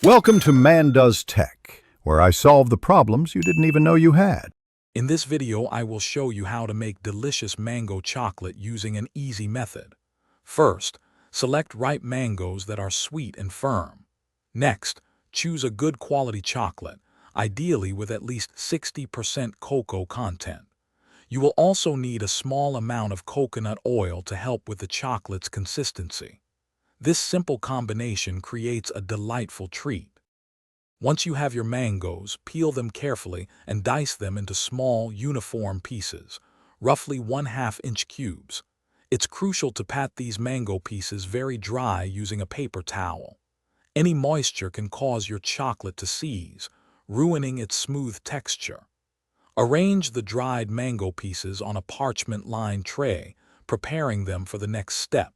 Welcome to Man Does Tech, where I solve the problems you didn't even know you had. In this video, I will show you how to make delicious mango chocolate using an easy method. First, select ripe mangoes that are sweet and firm. Next, choose a good quality chocolate, ideally with at least 60% cocoa content. You will also need a small amount of coconut oil to help with the chocolate's consistency. This simple combination creates a delightful treat. Once you have your mangoes, peel them carefully and dice them into small, uniform pieces, roughly 1/2 inch cubes. It's crucial to pat these mango pieces very dry using a paper towel. Any moisture can cause your chocolate to seize, ruining its smooth texture. Arrange the dried mango pieces on a parchment-lined tray, preparing them for the next step.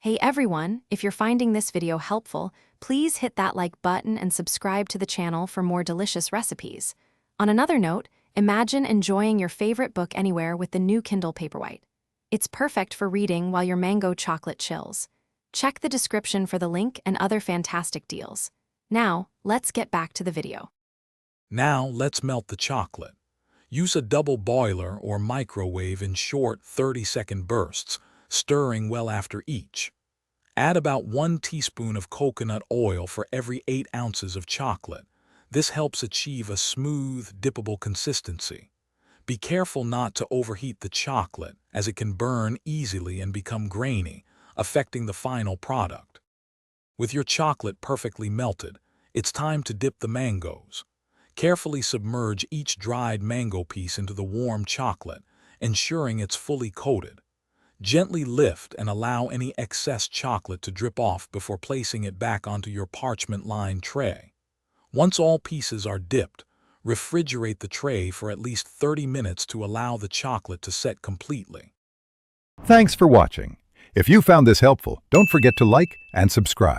Hey everyone, if you're finding this video helpful, please hit that like button and subscribe to the channel for more delicious recipes. On another note, imagine enjoying your favorite book anywhere with the new Kindle Paperwhite. It's perfect for reading while your mango chocolate chills. Check the description for the link and other fantastic deals. Now, let's get back to the video. Now, let's melt the chocolate. Use a double boiler or microwave in short 30-second bursts, stirring well after each. Add about 1 teaspoon of coconut oil for every 8 ounces of chocolate. This helps achieve a smooth, dippable consistency. Be careful not to overheat the chocolate, as it can burn easily and become grainy, affecting the final product. With your chocolate perfectly melted, it's time to dip the mangoes. Carefully submerge each dried mango piece into the warm chocolate, ensuring it's fully coated. Gently lift and allow any excess chocolate to drip off before placing it back onto your parchment-lined tray. Once all pieces are dipped, refrigerate the tray for at least 30 minutes to allow the chocolate to set completely. Thanks for watching. If you found this helpful, don't forget to like and subscribe.